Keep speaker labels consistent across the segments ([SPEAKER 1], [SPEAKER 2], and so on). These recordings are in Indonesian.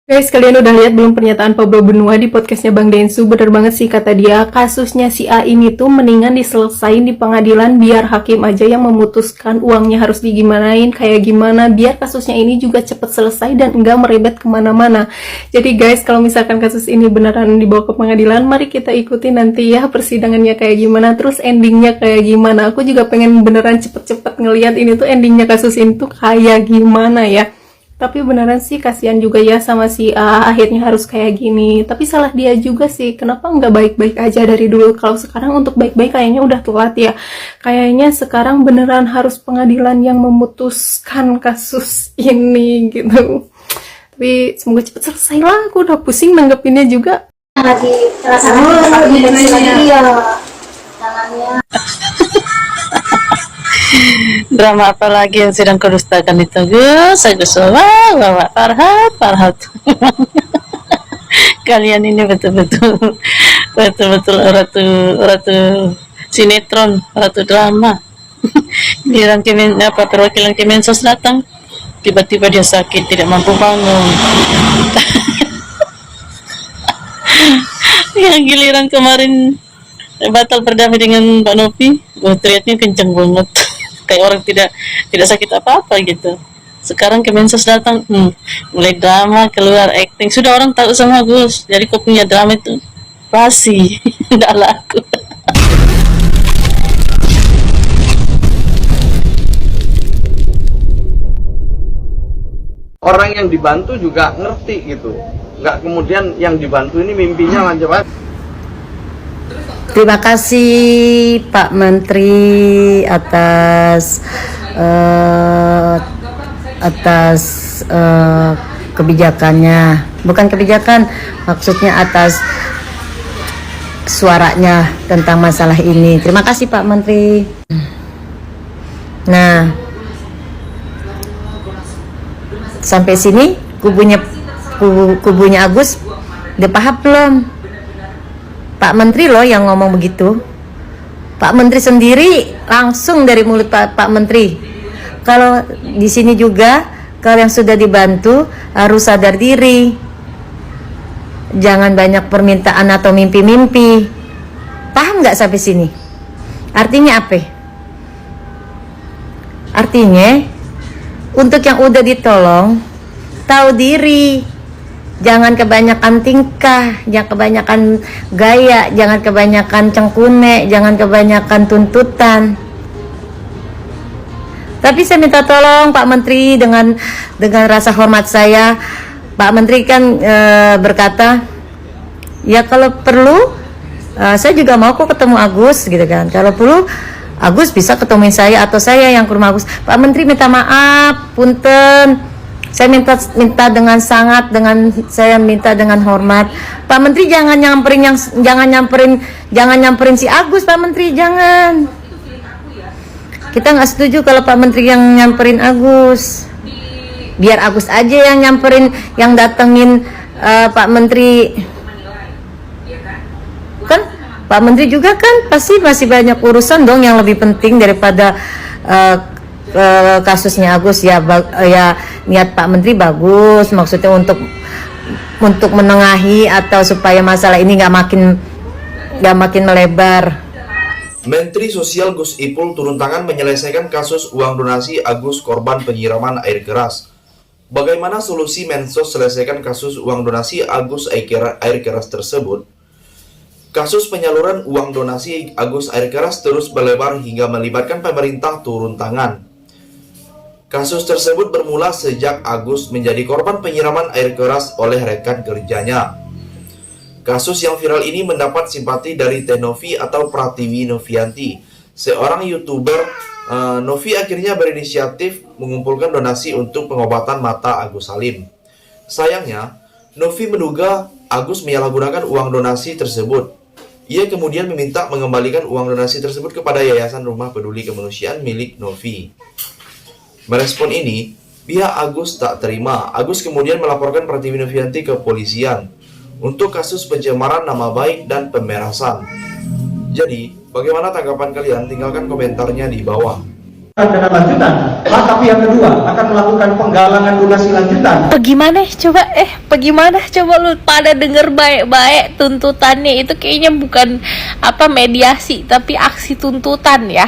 [SPEAKER 1] Guys, kalian udah lihat belum pernyataan Pablo Benua di podcastnya Bang Densu? Bener banget sih kata dia, kasusnya si A ini tuh mendingan diselesain di pengadilan biar hakim aja yang memutuskan uangnya harus digimanain, kayak gimana, biar kasusnya ini juga cepet selesai dan enggak merebet kemana-mana. Jadi guys, kalau misalkan kasus ini beneran dibawa ke pengadilan, mari kita ikuti nanti ya persidangannya kayak gimana, terus endingnya kayak gimana. Aku juga pengen beneran cepet-cepet ngeliat ini tuh endingnya kasus ini tuh kayak gimana ya. Tapi beneran sih kasihan juga ya sama si A, akhirnya harus kayak gini. Tapi salah dia juga sih, kenapa nggak baik-baik aja dari dulu? Kalau sekarang untuk baik-baik kayaknya udah telat ya. Kayaknya sekarang beneran harus pengadilan yang memutuskan kasus ini gitu. Tapi semoga cepet selesai lah, aku udah pusing nanggepinnya juga.
[SPEAKER 2] Lagi terasa iya tangannya.
[SPEAKER 3] Drama apa lagi yang sedang kau dustakan itu, Gus? Agus, Bapak Farhat. Kalian ini betul-betul ratu sinetron, ratu drama. Giliran perwakilan Kemensos datang, tiba-tiba dia sakit, tidak mampu bangun. Yang giliran kemarin batal berdamai dengan Pak Novi, teriaknya kenceng banget. Kayak orang tidak sakit apa-apa gitu. Sekarang Kemensos datang, mulai drama, keluar acting. Sudah orang tahu sama Gus. Jadi kau punya drama itu basi, tidak laku.
[SPEAKER 4] Orang yang dibantu juga ngerti gitu. Nggak kemudian yang dibantu ini mimpinya lancar.
[SPEAKER 5] Terima kasih Pak Menteri atas kebijakannya. Bukan kebijakan, maksudnya atas suaranya tentang masalah ini. Terima kasih Pak Menteri. Nah, sampai sini kubunya Agus udah paham belum? Pak Menteri loh yang ngomong begitu. Pak Menteri sendiri langsung dari mulut Pak Menteri. Kalau di sini juga, kalau yang sudah dibantu harus sadar diri. Jangan banyak permintaan atau mimpi-mimpi. Paham nggak sampai sini? Artinya apa? Artinya untuk yang udah ditolong, tahu diri. Jangan kebanyakan tingkah, jangan kebanyakan gaya, jangan kebanyakan cengkune, jangan kebanyakan tuntutan. Tapi saya minta tolong Pak Menteri dengan rasa hormat saya. Pak Menteri kan berkata, ya kalau perlu saya juga mau kok ketemu Agus gitu kan. Kalau perlu Agus bisa ketemuin saya atau saya yang ke rumah Agus. Pak Menteri minta maaf, punten. Saya minta dengan sangat, saya minta dengan hormat. Pak Menteri jangan nyamperin si Agus, Pak Menteri jangan. Kita nggak setuju kalau Pak Menteri yang nyamperin Agus. Biar Agus aja yang nyamperin, yang datengin Pak Menteri. Kan Pak Menteri juga kan pasti masih banyak urusan dong yang lebih penting daripada kasusnya Agus ya. Niat Pak Menteri bagus, maksudnya untuk menengahi atau supaya masalah ini nggak makin melebar.
[SPEAKER 6] Menteri Sosial Gus Ipul turun tangan menyelesaikan kasus uang donasi Agus korban penyiraman air keras. Bagaimana solusi Mensos selesaikan kasus uang donasi Agus air keras tersebut? Kasus penyaluran uang donasi Agus air keras terus melebar hingga melibatkan pemerintah turun tangan. Kasus tersebut bermula sejak Agus menjadi korban penyiraman air keras oleh rekan kerjanya. Kasus yang viral ini mendapat simpati dari Teh Novi atau Pratiwi Novianti, seorang YouTuber. Novi akhirnya berinisiatif mengumpulkan donasi untuk pengobatan mata Agus Salim. Sayangnya, Novi menduga Agus menyalahgunakan uang donasi tersebut. Ia kemudian meminta mengembalikan uang donasi tersebut kepada Yayasan Rumah Peduli Kemanusiaan milik Novi. Merespon ini, pihak Agus tak terima. Agus kemudian melaporkan Pratiwi Novianti ke polisian untuk kasus pencemaran nama baik dan pemerasan. Jadi, bagaimana tanggapan kalian? Tinggalkan komentarnya di bawah.
[SPEAKER 7] dengan lanjutan, maka pihak kedua akan melakukan penggalangan donasi lanjutan.
[SPEAKER 8] Bagaimana coba lu pada denger baik-baik tuntutannya itu kayaknya bukan mediasi tapi aksi tuntutan ya.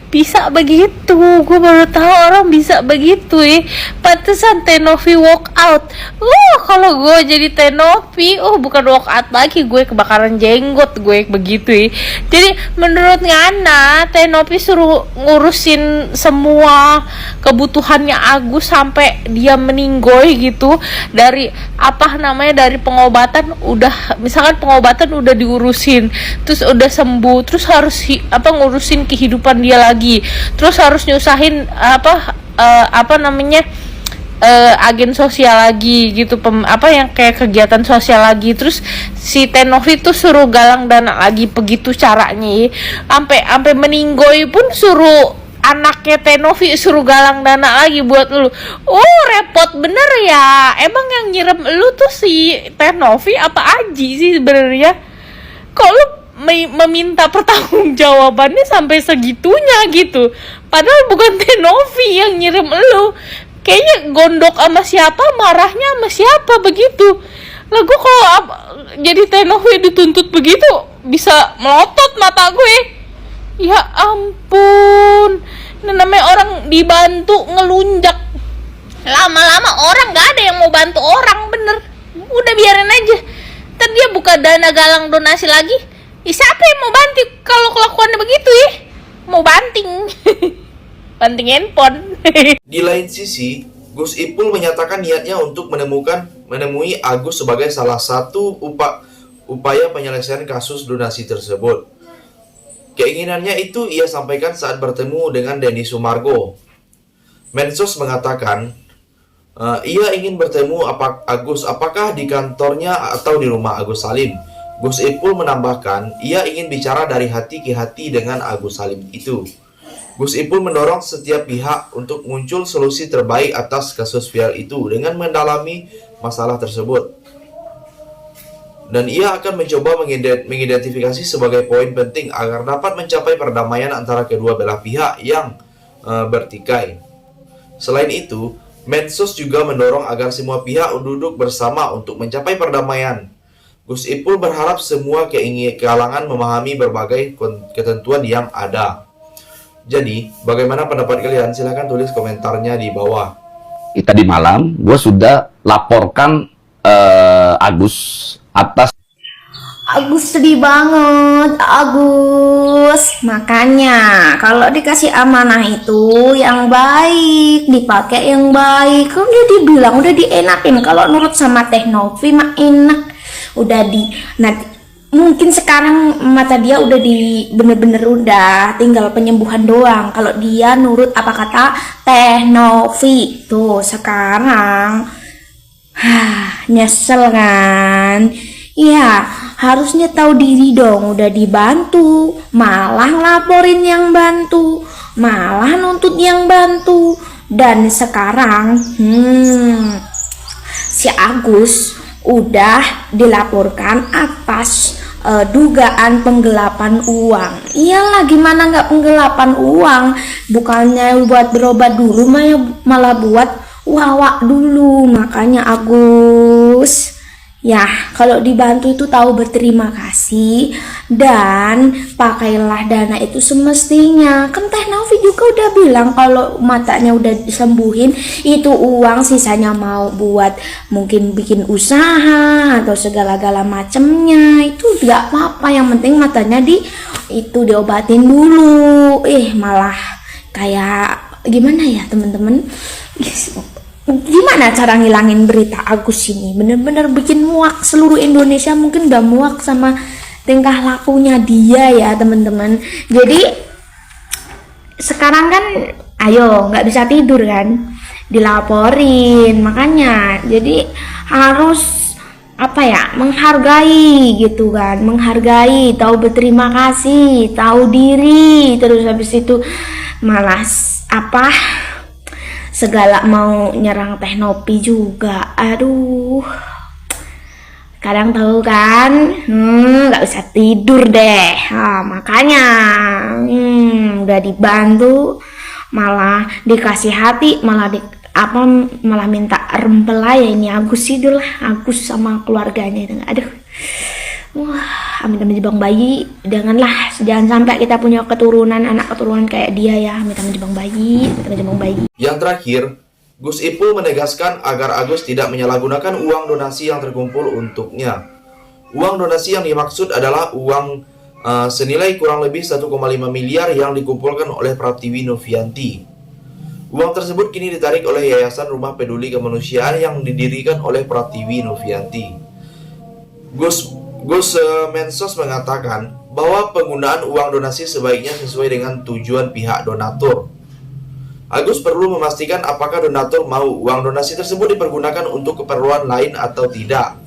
[SPEAKER 8] Bisa begitu, gue baru tahu orang bisa begitu ya. Pantesan Tenovi walk out. Kalau gue jadi Tenovi, bukan walk out lagi, gue kebakaran jenggot gue begitu ya. Jadi menurut Ngana, Tenovi suruh ngurusin semua kebutuhannya Agus sampai dia meninggoy gitu. Dari dari pengobatan misalkan pengobatan udah diurusin, terus udah sembuh, terus harus ngurusin kehidupan dia lagi, terus harus nyusahin agen sosial lagi gitu, yang kayak kegiatan sosial lagi. Terus si Tenovi tuh suruh galang dana lagi, begitu caranya sampai meninggoy pun suruh anaknya Tenovi suruh galang dana lagi buat lu. Repot bener ya. Emang yang nyirem lu tuh si Tenovi apa Aji sih sebenarnya? Kok lu meminta pertanggungjawabannya sampai segitunya gitu? Padahal bukan Tenovi yang nyirem lu. Kayaknya gondok sama siapa, marahnya sama siapa begitu. Lah gue kalau jadi Tenovi dituntut begitu bisa melotot mata gue. Ya ampun, ini namanya orang dibantu ngelunjak. Lama-lama orang gak ada yang mau bantu orang, bener. Udah biarin aja. Ntar dia buka dana galang donasi lagi. Siapa yang mau bantu kalau kelakuannya begitu ya? Mau banting. Banting handphone.
[SPEAKER 6] Di lain sisi, Gus Ipul menyatakan niatnya untuk menemui Agus sebagai salah satu upaya penyelesaian kasus donasi tersebut. Keinginannya itu ia sampaikan saat bertemu dengan Denny Sumargo. Mensos mengatakan ia ingin bertemu Agus apakah di kantornya atau di rumah Agus Salim. Gus Ipul menambahkan ia ingin bicara dari hati ke hati dengan Agus Salim itu. Gus Ipul mendorong setiap pihak untuk muncul solusi terbaik atas kasus viral itu dengan mendalami masalah tersebut. Dan ia akan mencoba mengidentifikasi sebagai poin penting agar dapat mencapai perdamaian antara kedua belah pihak yang bertikai. Selain itu, Mensos juga mendorong agar semua pihak duduk bersama untuk mencapai perdamaian. Gus Ipul berharap semua kalangan memahami berbagai ketentuan yang ada. Jadi, bagaimana pendapat kalian? Silahkan tulis komentarnya di bawah.
[SPEAKER 9] Tadi malam, gue sudah laporkan Agus atas.
[SPEAKER 2] Agus sedih banget, Agus. Makanya kalau dikasih amanah itu yang baik, dipakai yang baik. Kan udah dibilang, udah dienakin. Kalau nurut sama Tenovi mah enak. Mungkin sekarang mata dia udah bener-bener udah tinggal penyembuhan doang. Kalau dia nurut apa kata Tenovi tuh sekarang, nyesel kan? Ya, harusnya tahu diri dong, udah dibantu, malah laporin yang bantu, malah nuntut yang bantu. Dan sekarang si Agus udah dilaporkan atas dugaan penggelapan uang. Iyalah, gimana nggak penggelapan uang? Bukannya buat berobat dulu, malah buat wawak dulu. Makanya Agus, ya kalau dibantu itu tahu berterima kasih dan pakailah dana itu semestinya. Kan Tenovi juga udah bilang kalau matanya udah disembuhin, itu uang sisanya mau buat mungkin bikin usaha atau segala-gala macemnya. Itu gak apa-apa, yang penting matanya diobatin dulu. Malah kayak gimana ya teman-teman? Gimana cara ngilangin berita Agus ini? Bener-bener bikin muak. Seluruh Indonesia mungkin udah muak sama tingkah lakunya dia ya teman-teman. Jadi sekarang kan ayo nggak bisa tidur kan, dilaporin. Makanya jadi harus menghargai gitu kan, menghargai, tahu berterima kasih, tahu diri. Terus habis itu malas segala mau nyerang Tenovi juga. Aduh, kadang tahu kan, nggak bisa tidur deh. Makanya udah dibantu malah dikasih hati, malah malah minta rempela ya ini Agus Sidul lah, Agus sama keluarganya itu. Aduh, wah, amit-amit Bang Bayi, jangan sampai kita punya anak keturunan kayak dia ya, amit-amit Bang Bayi, amit-amit Bang Bayi.
[SPEAKER 6] Yang terakhir, Gus Ipul menegaskan agar Agus tidak menyalahgunakan uang donasi yang terkumpul untuknya. Uang donasi yang dimaksud adalah uang senilai kurang lebih 1,5 miliar yang dikumpulkan oleh Pratiwi Novianti. Uang tersebut kini ditarik oleh Yayasan Rumah Peduli Kemanusiaan yang didirikan oleh Pratiwi Novianti. Gus Mensos mengatakan bahwa penggunaan uang donasi sebaiknya sesuai dengan tujuan pihak donatur. Agus perlu memastikan apakah donatur mau uang donasi tersebut dipergunakan untuk keperluan lain atau tidak.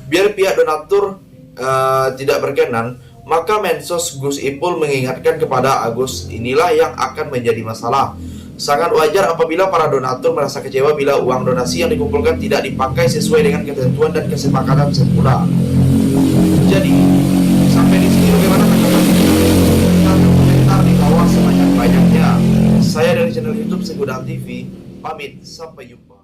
[SPEAKER 6] Biar pihak donatur tidak berkenan, maka Mensos Gus Ipul mengingatkan kepada Agus inilah yang akan menjadi masalah. Sangat wajar apabila para donatur merasa kecewa bila uang donasi yang dikumpulkan tidak dipakai sesuai dengan ketentuan dan kesepakatan semula. Jadi, sampai di sini bagaimana tanggapan komentar di bawah sebanyak-banyaknya. Saya dari channel YouTube Segudang TV, pamit, sampai jumpa.